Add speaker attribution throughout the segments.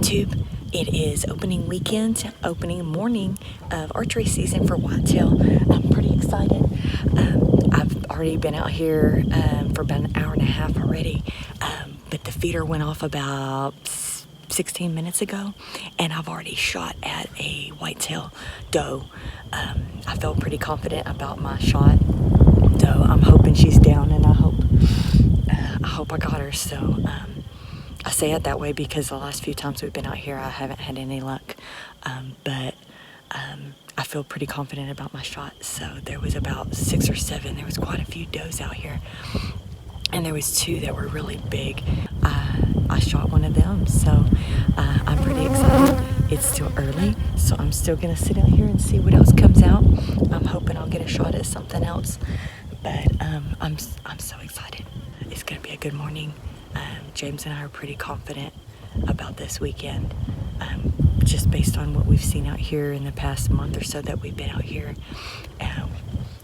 Speaker 1: YouTube. It is opening weekend, opening morning of archery season for whitetail. I'm pretty excited. I've already been out here for about an hour and a half already, but the feeder went off about 16 minutes ago, and I've already shot at a whitetail doe. I felt pretty confident about my shot, so I'm hoping she's down, and I hope I got her. So I say it that way because the last few times we've been out here, I haven't had any luck, but I feel pretty confident about my shot. So there was about 6 or 7. There was quite a few does out here, and there was 2 that were really big. I shot one of them, so I'm pretty excited. It's still early, so I'm still gonna sit out here and see what else comes out. I'm hoping I'll get a shot at something else, but I'm so excited. It's gonna be a good morning. James and I are pretty confident about this weekend, just based on what we've seen out here in the past month or so that we've been out here.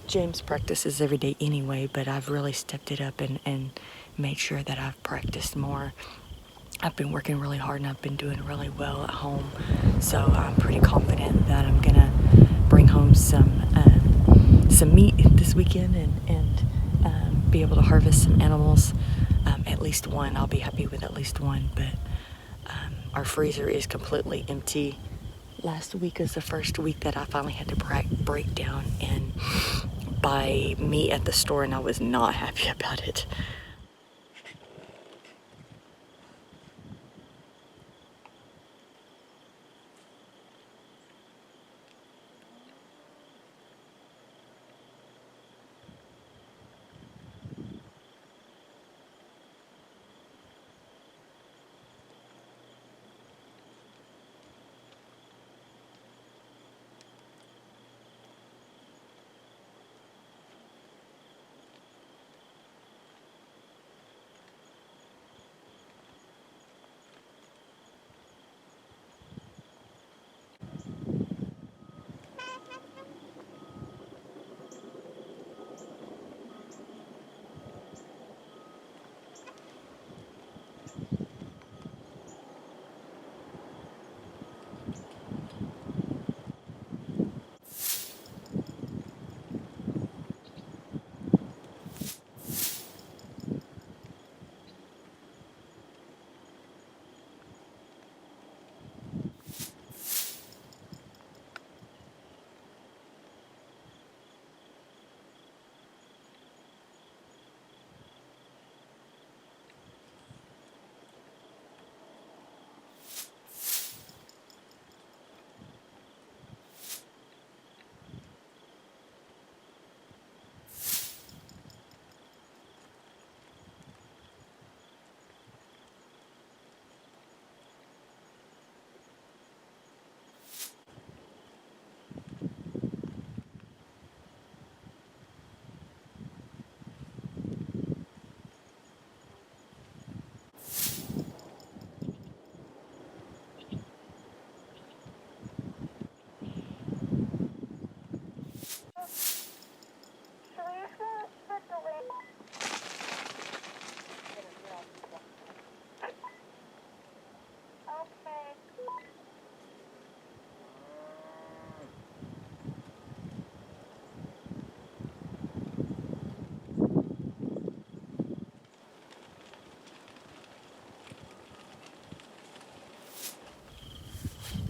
Speaker 1: James practices every day anyway, but I've really stepped it up and made sure that I've practiced more. I've been working really hard, and I've been doing really well at home, so I'm pretty confident that I'm gonna bring home some meat this weekend and be able to harvest some animals. At least one. I'll be happy with at least one, but our freezer is completely empty. Last week is the first week that I finally had to break down and buy meat at the store, and I was not happy about it.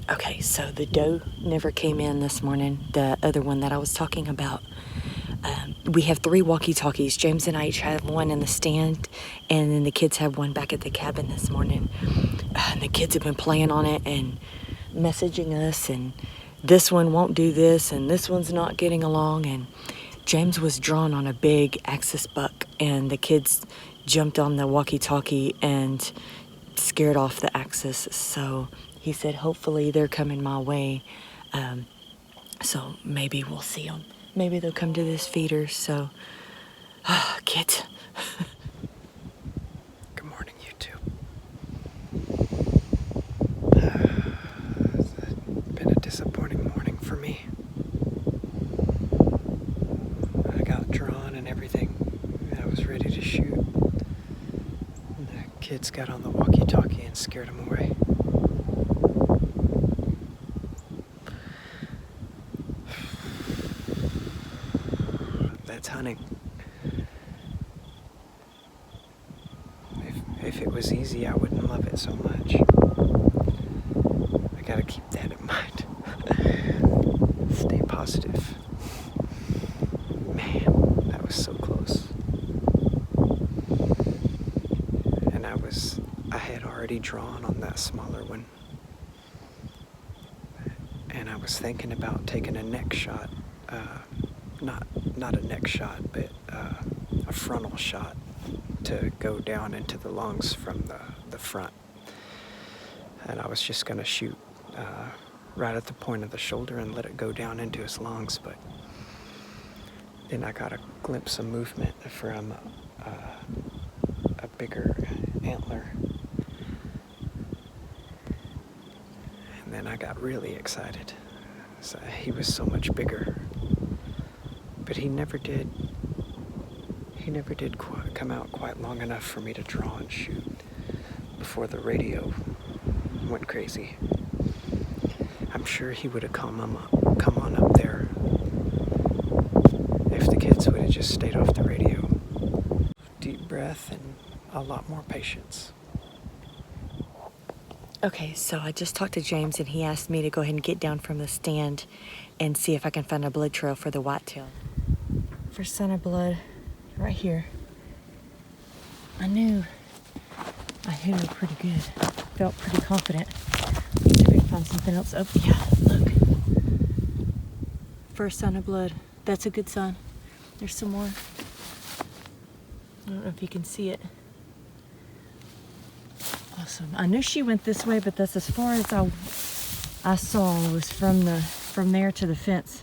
Speaker 1: Okay, so the doe never came in this morning, the other one that I was talking about. We have 3 walkie-talkies. James and I each have one in the stand, and then the kids have one back at the cabin this morning. And the kids have been playing on it and messaging us, and this one won't do this, and this one's not getting along. And James was drawn on a big axis buck, and the kids jumped on the walkie-talkie and scared off the axis. So he said hopefully they're coming my way, so maybe we'll see them. Maybe they'll come to this feeder. So kids.
Speaker 2: Good morning, YouTube. It's been a disappointing morning for me. I got drawn and everything. I was ready to shoot. And the kids got on the walkie-talkie and scared them away. that's hunting. If it was easy, I wouldn't love it so much. I gotta keep that in mind. Stay positive. Man, that was so close. And I had already drawn on that smaller one. And I was thinking about taking a neck shot. Not a neck shot, but a frontal shot to go down into the lungs from the front. And I was just going to shoot right at the point of the shoulder and let it go down into his lungs, but then I got a glimpse of movement from a bigger antler. And then I got really excited. So he was so much bigger. But he never did come out quite long enough for me to draw and shoot before the radio went crazy. I'm sure he would have come on up there if the kids would have just stayed off the radio. Deep breath and a lot more patience.
Speaker 1: Okay, so I just talked to James and he asked me to go ahead and get down from the stand and see if I can find a blood trail for the whitetail. First sign of blood, right here. I knew we were pretty good. Felt pretty confident. Let's see if we can find something else. Oh, yeah, look. First sign of blood. That's a good sign. There's some more. I don't know if you can see it. Awesome. I knew she went this way, but that's as far as I saw was from there to the fence.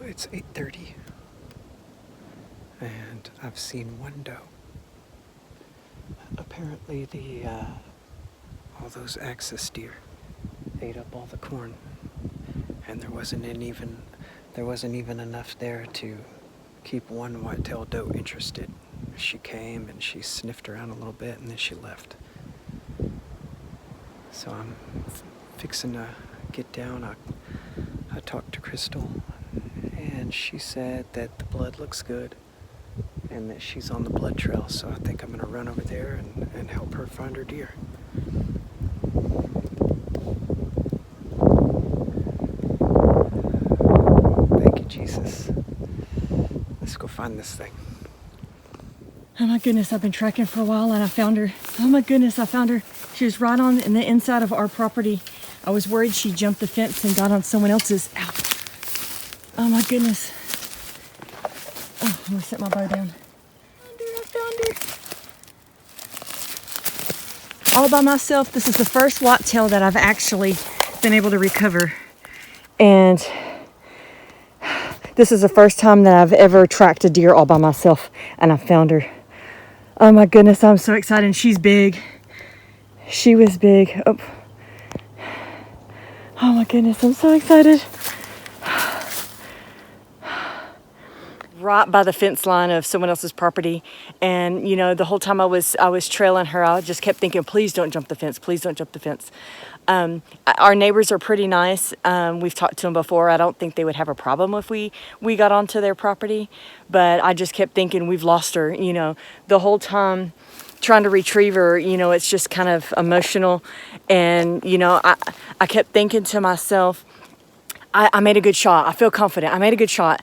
Speaker 2: Well, it's 8:30. And I've seen one doe. Apparently all those axis deer ate up all the corn, and there wasn't even enough there to keep one whitetail doe interested. She came and she sniffed around a little bit and then she left. So I'm fixing to get down. I talked to Crystal and she said that the blood looks good and that she's on the blood trail, so I think I'm going to run over there and help her find her deer. Thank you, Jesus. Let's go find this thing.
Speaker 1: Oh my goodness, I've been tracking for a while and I found her. Oh my goodness, I found her. She was right on in the inside of our property. I was worried she jumped the fence and got on someone else's. Ow. Oh my goodness. Oh, I'm gonna set my bow down. I found her. All by myself. This is the first whitetail that I've actually been able to recover. And this is the first time that I've ever tracked a deer all by myself, and I found her. Oh my goodness, I'm so excited. And she's big. She was big. Oh my goodness, I'm so excited. Right by the fence line of someone else's property, and you know, the whole time I was trailing her, I just kept thinking, please don't jump the fence, please don't jump the fence. Our neighbors are pretty nice. We've talked to them before. I don't think they would have a problem if we got onto their property, but I just kept thinking, we've lost her, you know, the whole time trying to retrieve her. You know, it's just kind of emotional, and you know, I kept thinking to myself, I made a good shot. I feel confident. I made a good shot.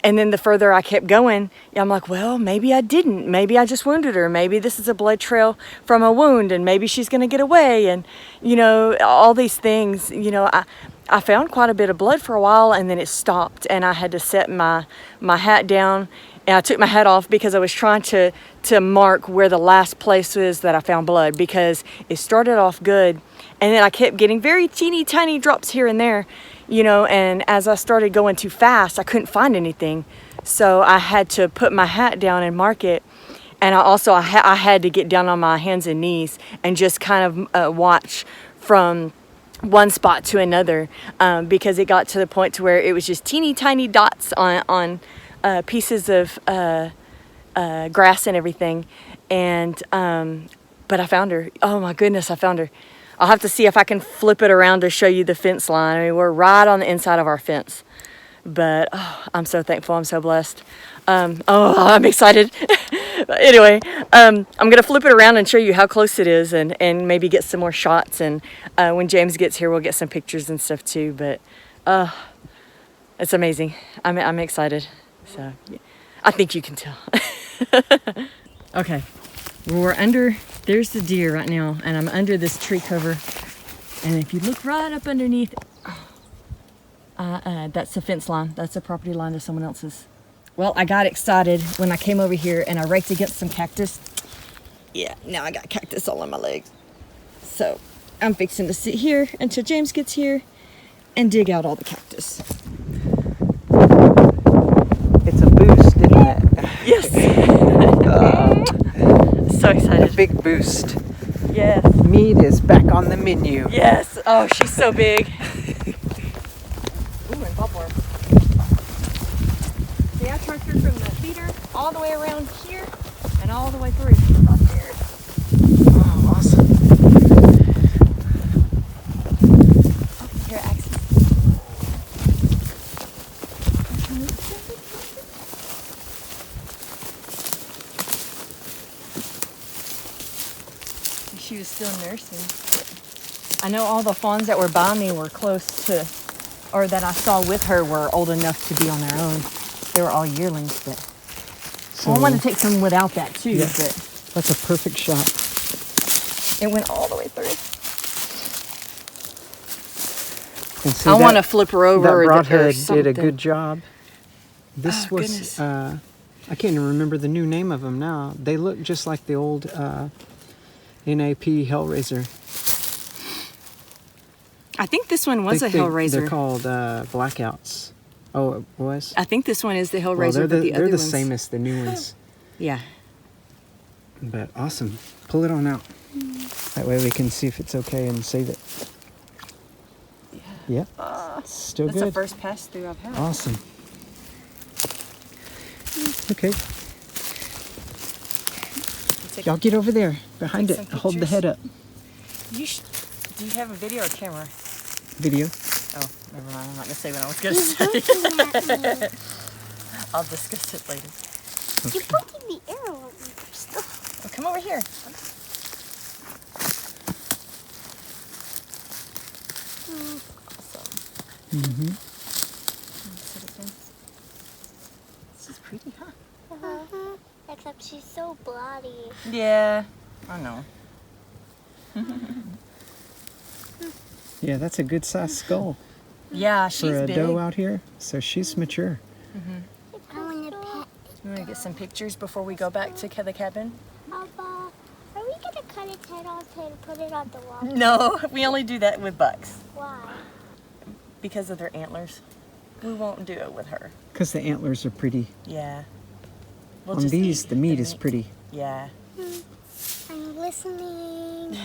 Speaker 1: And then the further I kept going, I'm like, well, maybe I didn't. Maybe I just wounded her. Maybe this is a blood trail from a wound, and maybe she's going to get away. And, you know, all these things, you know, I found quite a bit of blood for a while, and then it stopped. And I had to set my hat down, and I took my hat off because I was trying to mark where the last place was that I found blood, because it started off good. And then I kept getting very teeny tiny drops here and there. You know, and as I started going too fast, I couldn't find anything. So I had to put my hat down and mark it. And I had to get down on my hands and knees and just kind of watch from one spot to another, because it got to the point to where it was just teeny tiny dots on pieces of grass and everything. And but I found her. Oh my goodness, I found her. I'll have to see if I can flip it around to show you the fence line. I mean, we're right on the inside of our fence. But oh, I'm so thankful. I'm so blessed. I'm excited. Anyway, I'm gonna flip it around and show you how close it is, and maybe get some more shots. And when James gets here, we'll get some pictures and stuff too. But it's amazing. I'm excited. So yeah. I think you can tell. Okay, well, we're under. There's the deer right now, and I'm under this tree cover. And if you look right up underneath, that's the fence line. That's the property line to someone else's. Well, I got excited when I came over here and I raked against some cactus. Yeah, now I got cactus all on my legs. So I'm fixing to sit here until James gets here and dig out all the cactus.
Speaker 2: It's a boost, isn't it?
Speaker 1: Yes. So excited.
Speaker 2: A big boost.
Speaker 1: Yes.
Speaker 2: Meat is back on the menu.
Speaker 1: Yes. Oh, she's so big. Ooh, and popcorn. See, I traced her from the feeder all the way around here and all the way through. Up there.
Speaker 2: Oh, awesome.
Speaker 1: Oh, here, Axel. She was still nursing. I know all the fawns that were by me were close to, or that I saw with her were old enough to be on their own. They were all yearlings, but
Speaker 2: So,
Speaker 1: I wanted to take some without that too,
Speaker 2: yeah.
Speaker 1: but
Speaker 2: That's a perfect shot.
Speaker 1: it went all the way through.
Speaker 2: And see
Speaker 1: I
Speaker 2: that-
Speaker 1: want to flip her over.
Speaker 2: That
Speaker 1: or
Speaker 2: broadhead
Speaker 1: something.
Speaker 2: did a good job. This
Speaker 1: Oh,
Speaker 2: was,
Speaker 1: goodness.
Speaker 2: I can't even remember the new name of them now. They look just like the old NAP Hellraiser.
Speaker 1: I think this one was a
Speaker 2: They're
Speaker 1: Hellraiser.
Speaker 2: called Blackouts. Oh, it was?
Speaker 1: I think this one is the
Speaker 2: Well,
Speaker 1: Hellraiser,
Speaker 2: they're
Speaker 1: but the
Speaker 2: they're
Speaker 1: other
Speaker 2: the
Speaker 1: ones.
Speaker 2: same as the new ones.
Speaker 1: Yeah.
Speaker 2: But awesome. Pull it on out. That way we can see if it's okay and save it. Yeah. It's still
Speaker 1: That's
Speaker 2: good.
Speaker 1: the first pass through I've had.
Speaker 2: Awesome. Okay. Y'all get over there behind
Speaker 1: Take
Speaker 2: it.
Speaker 1: some
Speaker 2: Hold the
Speaker 1: pictures.
Speaker 2: head up.
Speaker 1: Do you have a video or camera?
Speaker 2: Video.
Speaker 1: Oh, never mind. I'm not gonna say what I was gonna say. I'll discuss it later.
Speaker 3: You're poking the arrow at me. Stop.
Speaker 1: Oh, come over here. Awesome.
Speaker 2: Mm-hmm.
Speaker 1: This is pretty, huh?
Speaker 3: Uh-huh. Except she's so bloody.
Speaker 1: Yeah, I know.
Speaker 2: Yeah, that's a good sized skull
Speaker 1: Yeah, she's
Speaker 2: for a
Speaker 1: big.
Speaker 2: doe out here. So she's mature.
Speaker 3: I want to pet.
Speaker 1: You want to get some pictures before we go back to the cabin?
Speaker 3: Papa, are we going to cut its head off and put it on the wall?
Speaker 1: No, we only do that with bucks
Speaker 3: Why?
Speaker 1: because of their antlers. We won't do it with her.
Speaker 2: Because the antlers are pretty.
Speaker 1: Yeah. We'll
Speaker 2: On
Speaker 1: just
Speaker 2: these,
Speaker 1: eat
Speaker 2: the meat is pretty.
Speaker 1: Yeah.
Speaker 3: I'm listening.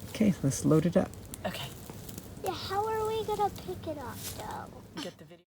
Speaker 2: Okay, let's load it up.
Speaker 1: Okay.
Speaker 3: Yeah, how are we going to pick it up, though?
Speaker 1: Get the video.